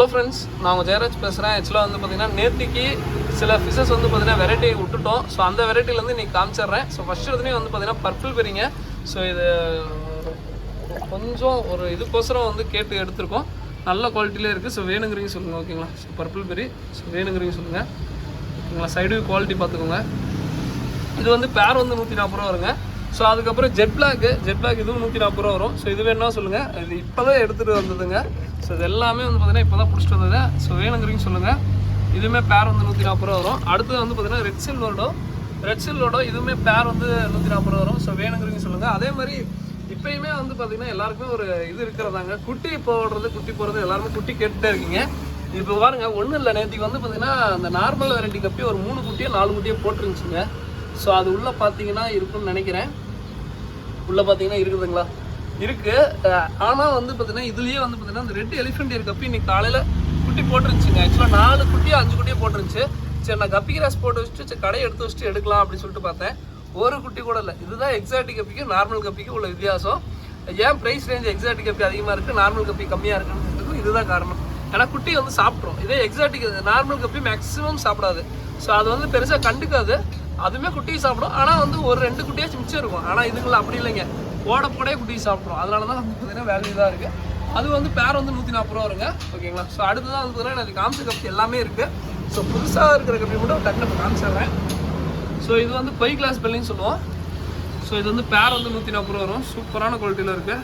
Hello friends, நான் உங்கள் ஜெயராஜ் பேசுகிறேன். ஆக்சுவலாக வந்து பார்த்தீங்கன்னா நேற்றுக்கு சில ஃபிஷஸ் வந்து பார்த்தீங்கன்னா வெரைட்டியை விட்டுட்டோம். ஸோ அந்த வெரைட்டிலேருந்து இன்றைக்கி காமிச்சிட்றேன். ஸோ ஃபஸ்ட்டு எடுத்துனே வந்து பார்த்தீங்கன்னா பர்பிள் பெரிங்க. ஸோ இது கொஞ்சம் ஒரு இதுக்கோசரம் வந்து கேட்டு எடுத்திருக்கோம். நல்ல குவாலிட்டியிலே இருக்குது. ஸோ வேணுங்கிறீங்க சொல்லுங்கள், ஓகேங்களா? ஸோ பர்பிள் பெரி, ஸோ வேணுங்கிறீங்க சொல்லுங்கள், ஓகேங்களா? சைடு குவாலிட்டி பார்த்துக்கோங்க. இது வந்து பேர் வந்து 140 ரூபா வருங்க. ஸோ அதுக்கப்புறம் ஜெட் பிளாக் இதுவும் 140 ரூபா வரும். ஸோ இது வேணுன்னா சொல்லுங்கள். இது இப்போ தான் எடுத்துகிட்டு வந்ததுங்க. ஸோ இது எல்லாமே வந்து பார்த்தீங்கன்னா இப்போ தான் பிடிச்சிட்டு வந்தது. ஸோ வேணுங்கிறீங்க சொல்லுங்கள். இதுவுமே பேர் வந்து 140 ரூபா வரும். அடுத்தது வந்து பார்த்தீங்கன்னா ரெட் சில்வர்டோ இதுவுமே பேர் வந்து 140 ரூபா வரும். ஸோ வேணுங்கிறீங்க சொல்லுங்கள். அதே மாதிரி இப்போயுமே வந்து பார்த்தீங்கன்னா எல்லாருக்குமே ஒரு இது இருக்கிறதாங்க, குட்டி போடுறது எல்லாருமே குட்டி கேட்டுகிட்டே இருக்கீங்க. இப்போ பாருங்க, ஒன்றும் இல்லை, நேற்றுக்கு வந்து பார்த்தீங்கன்னா அந்த நார்மல் வெரைட்டி கப்பி ஒரு 3 குட்டியோ 4 குட்டியோ போட்டுருந்துச்சுங்க. ஸோ அது உள்ளே பார்த்தீங்கன்னா இருக்குன்னு நினைக்கிறேன். உள்ளே பார்த்தீங்கன்னா இருக்குதுங்களா? இருக்குது. ஆனால் வந்து பார்த்தீங்கன்னா இதுலேயே வந்து பார்த்தீங்கன்னா அந்த ரெட் எலிஃபென்ட் இயர் கப்பி இன்றைக்கி காலையில் குட்டி போட்டுருந்துச்சுங்க. ஆக்சுவலாக 4 குட்டியோ 5 குட்டியோ போட்டுருந்துச்சு. சரி, நான் கப்பி கிராஸ் போட்டு வச்சுட்டு கடையை எடுத்து வச்சுட்டு எடுக்கலாம் அப்படின்னு சொல்லிட்டு பார்த்தேன். ஒரு குட்டி கூட இல்லை. இதுதான் எக்ஸாட்டிக் கப்பிக்கும் நார்மல் கப்பிக்கும் உள்ள வித்தியாசம். ஏன் ப்ரைஸ் ரேஞ்ச் எக்ஸாட்டிக் கப்பி அதிகமாக இருக்குது, நார்மல் கப்பி கம்மியாக இருக்குன்னு இதுதான் காரணம். ஏன்னா குட்டி வந்து சாப்பிட்றோம். இதே எக்ஸாட்டிக் நார்மல் கப்பி மேக்ஸிமம் சாப்பிடாது. ஸோ அது வந்து பெருசாக கண்டுக்காது. அதுவுமே குட்டியை சாப்பிடும். ஆனால் வந்து ஒரு 2 குட்டியாச்சும் மிச்சம் இருக்கும். ஆனால் இதுக்குள்ள அப்படி இல்லைங்க, போடே குட்டியை சாப்பிட்றோம். அதனால தான் வந்து பார்த்தீங்கன்னா வேல்யூ தான் இருக்குது. அது வந்து பேர் வந்து 140 ரூபா வருங்க, ஓகேங்களா? ஸோ அடுத்ததான் வந்து பார்த்தீங்கன்னா எனக்கு காமிச்ச கப்பி எல்லாமே இருக்குது. ஸோ புதுசாக இருக்கிற கப்பி மட்டும் டக்குனு காமிச்சிடுறேன். ஸோ இது வந்து பை கிளாஸ் பெல்லின்னு சொல்லுவோம். ஸோ இது வந்து பேர் வந்து 140 ரூபா வரும். சூப்பரான குவாலிட்டியில் இருக்குது,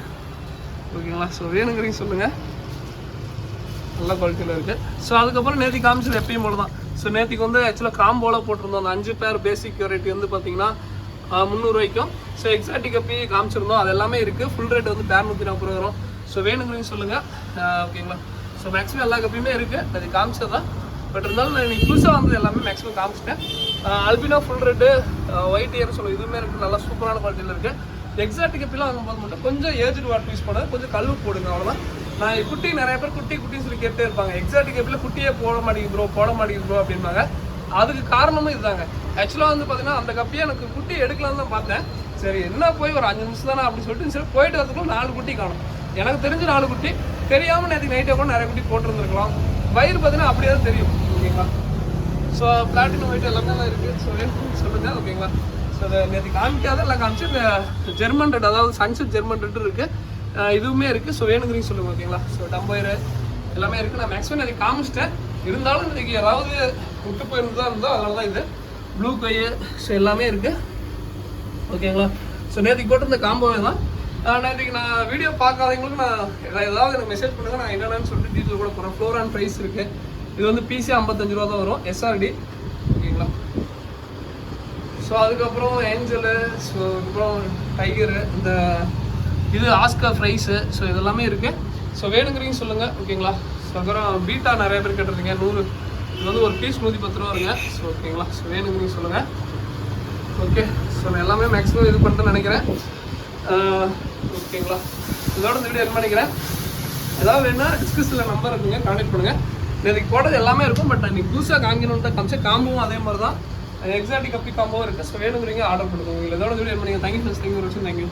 ஓகேங்களா? ஸோ வேணுங்கிறீங்க சொல்லுங்கள், நல்ல குவாலிட்டியில் இருக்குது. ஸோ அதுக்கப்புறம் நேற்று காமிச்சது எப்பயும் போல தான். ஸோ நேற்றுக்கு வந்து ஆக்சுவலாக காம்போவில் போட்டிருந்தோம். அந்த 5 பேர் பேசிக் வெரைட்டி வந்து பார்த்தீங்கன்னா 300 ரூபாய்க்கும். ஸோ எக்ஸாட்டிக் கப்பி காமிச்சிருந்தோம், அது எல்லாமே இருக்குது. ஃபுல் ரேட் வந்து பேர் 140 ரூபா வரும். ஸோ வேணுங்கிறீங்க சொல்லுங்கள், ஓகேங்களா? ஸோ மேக்ஸிமம் எல்லா கப்பியுமே இருக்குது. அது காமிச்சது தான். பட் இருந்தாலும் நான் இன்றைக்கி புதுசாக வந்து எல்லாமே மேக்ஸிமம் காமிச்சிட்டேன். Albino full red white ear சொல்லுவோம், இதுவுமே இருக்குது. நல்லா சூப்பரான குவாலிட்டியில் இருக்குது. எக்ஸாட்டிக் கப்பிலாம் வாங்கும்போது மட்டும் கொஞ்சம் ஏஜ்டு வாட் யூஸ் பண்ணால் கொஞ்சம் கழுவு போடுங்க, அவ்வளோதான். நான் குட்டி நிறைய பேர் குட்டின்னு சொல்லி கேட்டே இருப்பாங்க. எக்ஸாட்டிக் கப்பில் குட்டியே போட மாட்டேங்குது ப்ரோ அப்படின்பாங்க. அதுக்கு காரணமும் இதுதாங்க. ஆக்சுவலாக வந்து பார்த்தீங்கன்னா அந்த கப்பியை எனக்கு குட்டி எடுக்கலான்னு தான் பார்த்தேன். சரி, என்ன போய் ஒரு 5 நிமிஷம் தானே அப்படின்னு சொல்லிட்டு சரி போயிட்டு வரதுக்குள்ள 4 குட்டி காணும். எனக்கு தெரிஞ்சு 4 குட்டி தெரியாமல் நேற்று நைட்டே கூட நிறைய குட்டி போட்டுருந்துருக்கலாம். வயிறு பார்த்தீங்கன்னா அப்படியே தான் தெரியும், ஓகேங்களா? ஸோ பிளாட்டினம் ஒயிட் எல்லாமே தான் இருக்குது. ஸோ சொல்லுங்கள், ஓகேங்களா? ஸோ அதை நேற்று காமிக்காத எல்லாம் காமிச்சு இந்த ஜெர்மன் ரெட், அதாவது சன்செட் ஜெர்மன் ரெட் இருக்குது, இதுவுமே இருக்குது. ஸோ வேணுங்கிறீங்க சொல்லுங்கள், ஓகேங்களா? ஸோ டம்பயரு எல்லாமே இருக்குது. நான் மேக்ஸிமம் எனக்கு காமிச்சிட்டேன். இருந்தாலும் இன்றைக்கி யாராவது விட்டு போயிருந்து தான் இருந்தோம், அதனால தான் இது ப்ளூ கொய். ஸோ எல்லாமே இருக்குது, ஓகேங்களா? ஸோ நேற்றுக்கு போட்டு இந்த காம்போவே தான். நேற்றுக்கு நான் வீடியோ பார்க்காதவங்களுக்கு நான் ஏதாவது எனக்கு மெசேஜ் பண்ணுங்கள், நான் என்னென்னு சொல்லிட்டு டீட்டெயில் கூட போகிறேன். ஃப்ளோர் அண்ட் ப்ரைஸ் இருக்குது. இது வந்து பிசி 55 ரூபா தான் வரும், எஸ்ஆர்டி, ஓகேங்களா? ஸோ அதுக்கப்புறம் ஏஞ்சலு, ஸோ அதுக்கப்புறம் டைகரு, இந்த இது ஆஸ்கர் ஃப்ரைஸு, ஸோ இதெல்லாமே இருக்குது. ஸோ வேணுங்கிறீங்க சொல்லுங்கள், ஓகேங்களா? ஸோ அப்புறம் பீட்டா நிறைய பேர் கேட்டிருந்தீங்க. 100 இது வந்து ஒரு பீஸ் 110 ரூபா வருங்க. ஸோ ஓகேங்களா? ஸோ வேணுங்கிறீங்க சொல்லுங்கள், ஓகே? ஸோ நான் எல்லாமே மேக்ஸிமம் இது பண்ணிட்டு நினைக்கிறேன், ஓகேங்களா? இதோட இந்த வீடியோ என்ன நினைக்கிறேன். ஏதாவது வேணுன்னா டிஸ்கிரிப்ஷனில் நம்பர் இருக்குங்க, கான்டெக்ட் பண்ணுங்கள். இதுக்கு போட்டது எல்லாமே இருக்கும். பட் இன்றைக்கி புதுசாக காமிக்கணுன்னு தான் காமிச்சேன். காம்போவும் அதே மாதிரி தான், எக்ஸாட்டிக் கப்பி காம்போவும் இருக்குது. ஸோ வேணுங்கிறீங்க ஆர்டர் பண்ணுங்க. உங்களுக்கு இதோட வீடியோ என்ன பண்ணுங்கள். Thank you friends, thank you.